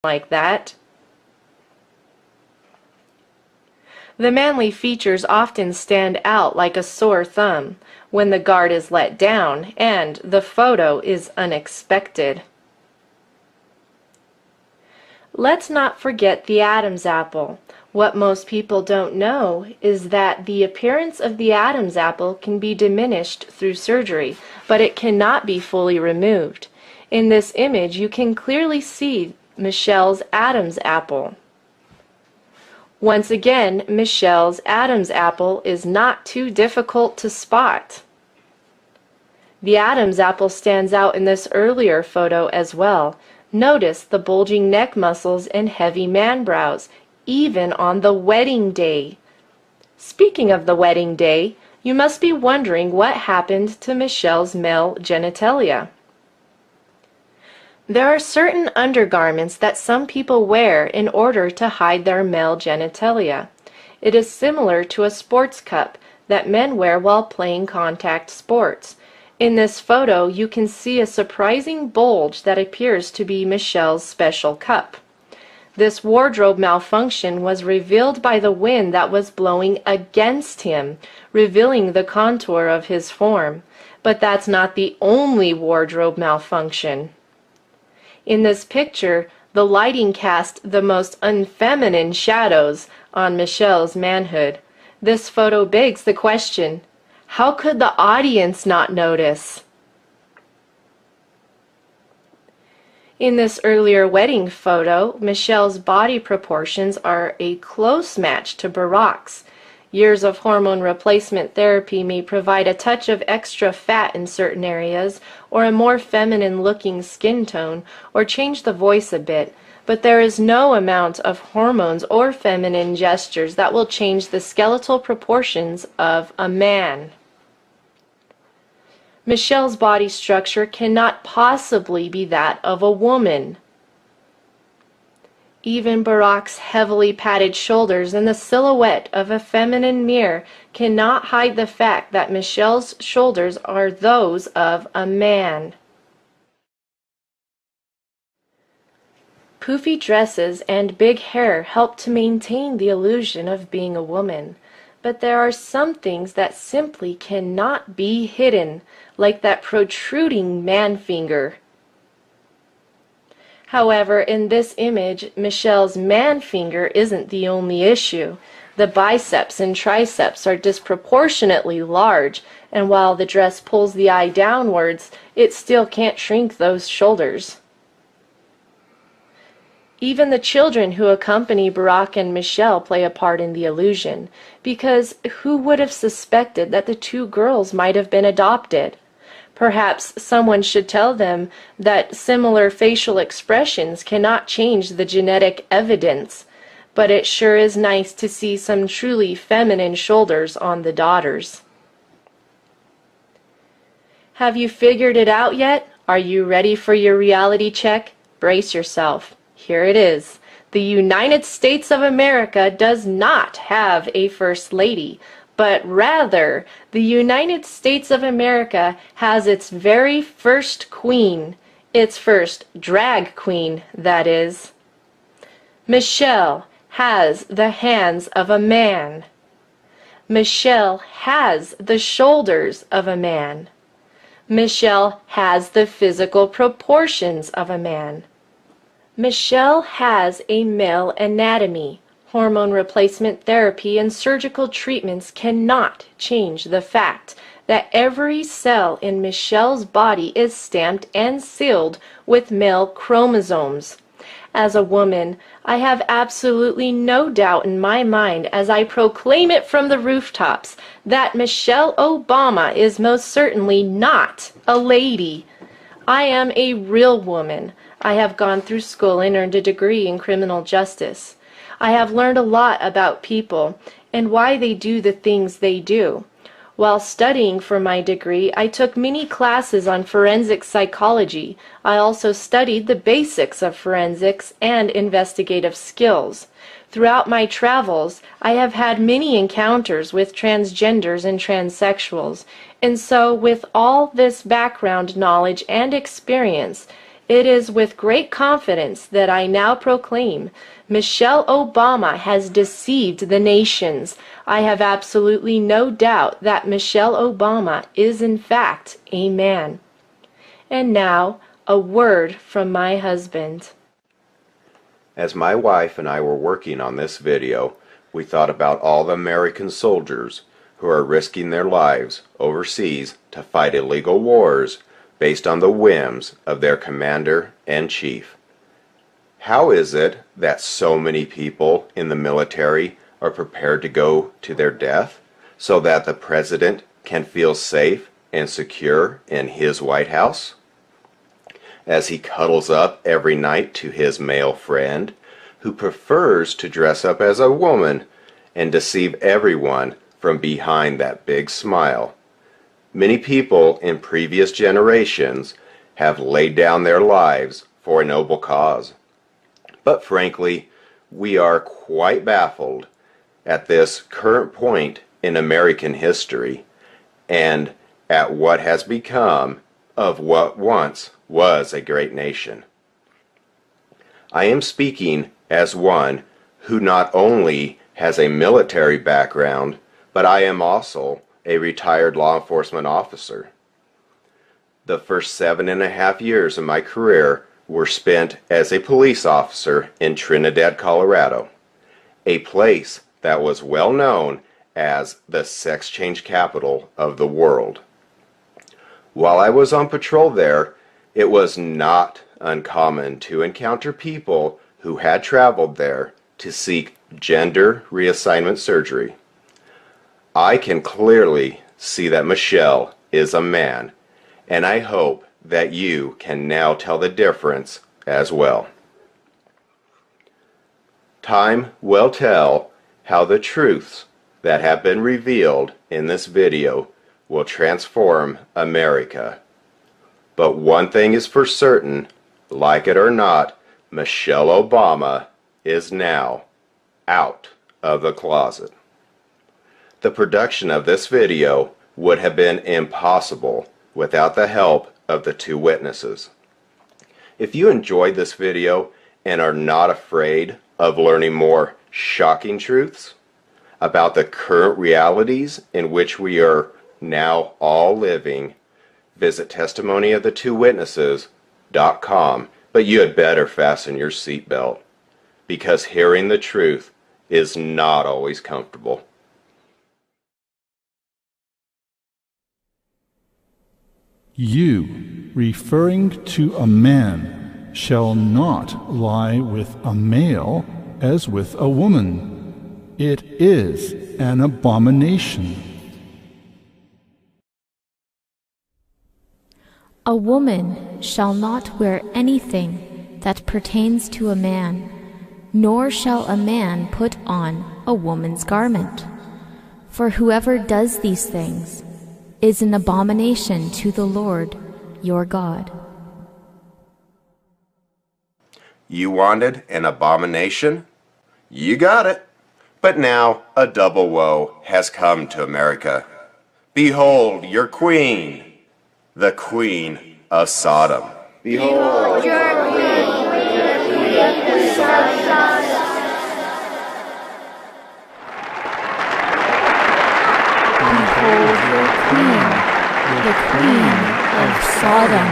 like that. The manly features often stand out like a sore thumb when the guard is let down and the photo is unexpected. Let's not forget the Adam's apple. What most people don't know is that the appearance of the Adam's apple can be diminished through surgery, but it cannot be fully removed. In this image, you can clearly see Michelle's Adam's apple. Once again, Michelle's Adam's apple is not too difficult to spot. The Adam's apple stands out in this earlier photo as well. Notice the bulging neck muscles and heavy man brows, even on the wedding day. Speaking of the wedding day, you must be wondering what happened to Michelle's male genitalia. There are certain undergarments that some people wear in order to hide their male genitalia. It is similar to a sports cup that men wear while playing contact sports. In this photo, you can see a surprising bulge that appears to be Michelle's special cup. This wardrobe malfunction was revealed by the wind that was blowing against him, revealing the contour of his form. But that's not the only wardrobe malfunction. In this picture, the lighting cast the most unfeminine shadows on Michelle's manhood. This photo begs the question, how could the audience not notice? In this earlier wedding photo, Michelle's body proportions are a close match to Barack's. Years of hormone replacement therapy may provide a touch of extra fat in certain areas, or a more feminine-looking skin tone, or change the voice a bit, but there is no amount of hormones or feminine gestures that will change the skeletal proportions of a man. Michelle's body structure cannot possibly be that of a woman. Even Barack's heavily padded shoulders and the silhouette of a feminine mirror cannot hide the fact that Michelle's shoulders are those of a man. Poofy dresses and big hair help to maintain the illusion of being a woman, but there are some things that simply cannot be hidden, like that protruding man finger. However, in this image, Michelle's man finger isn't the only issue. The biceps and triceps are disproportionately large, and while the dress pulls the eye downwards, it still can't shrink those shoulders. Even the children who accompany Barack and Michelle play a part in the illusion, because who would have suspected that the two girls might have been adopted? Perhaps someone should tell them that similar facial expressions cannot change the genetic evidence, but it sure is nice to see some truly feminine shoulders on the daughters. Have you figured it out yet? Are you ready for your reality check? Brace yourself. Here it is. The United States of America does not have a First Lady, but rather, the United States of America has its very first queen, its first drag queen, that is. Michelle has the hands of a man. Michelle has the shoulders of a man. Michelle has the physical proportions of a man. Michelle has a male anatomy. Hormone replacement therapy and surgical treatments cannot change the fact that every cell in Michelle's body is stamped and sealed with male chromosomes. As a woman, I have absolutely no doubt in my mind as I proclaim it from the rooftops that Michelle Obama is most certainly not a lady. I am a real woman. I have gone through school and earned a degree in criminal justice. I have learned a lot about people and why they do the things they do. While studying for my degree, I took many classes on forensic psychology. I also studied the basics of forensics and investigative skills. Throughout my travels, I have had many encounters with transgenders and transsexuals, and so with all this background knowledge and experience, It is with great confidence that I now proclaim Michelle Obama has deceived the nations. I have absolutely no doubt that Michelle Obama is in fact a man. And now, a word from my husband. As my wife and I were working on this video, we thought about all the American soldiers who are risking their lives overseas to fight illegal wars based on the whims of their commander-in-chief. How is it that so many people in the military are prepared to go to their death so that the president can feel safe and secure in his White House? As he cuddles up every night to his male friend, who prefers to dress up as a woman and deceive everyone from behind that big smile. Many people in previous generations have laid down their lives for a noble cause. But frankly, we are quite baffled at this current point in American history and at what has become of what once was a great nation. I am speaking as one who not only has a military background, but I am also a retired law enforcement officer. The first 7.5 years of my career were spent as a police officer in Trinidad, Colorado, a place that was well known as the sex change capital of the world. While I was on patrol there, it was not uncommon to encounter people who had traveled there to seek gender reassignment surgery. I can clearly see that Michelle is a man, and I hope that you can now tell the difference as well. Time will tell how the truths that have been revealed in this video will transform America. But one thing is for certain, like it or not, Michelle Obama is now out of the closet. The production of this video would have been impossible without the help of the two witnesses. If you enjoyed this video and are not afraid of learning more shocking truths about the current realities in which we are now all living, visit testimonyofthetwowitnesses.com, but you had better fasten your seatbelt, because hearing the truth is not always comfortable. You, referring to a man, shall not lie with a male as with a woman. It is an abomination. A woman shall not wear anything that pertains to a man, nor shall a man put on a woman's garment. For whoever does these things is an abomination to the Lord your God. You wanted an abomination? You got it. But now a double woe has come to America. Behold your queen, the Queen of Sodom. Behold your queen, the Queen of Sodom. Behold your queen, the Queen of Sodom.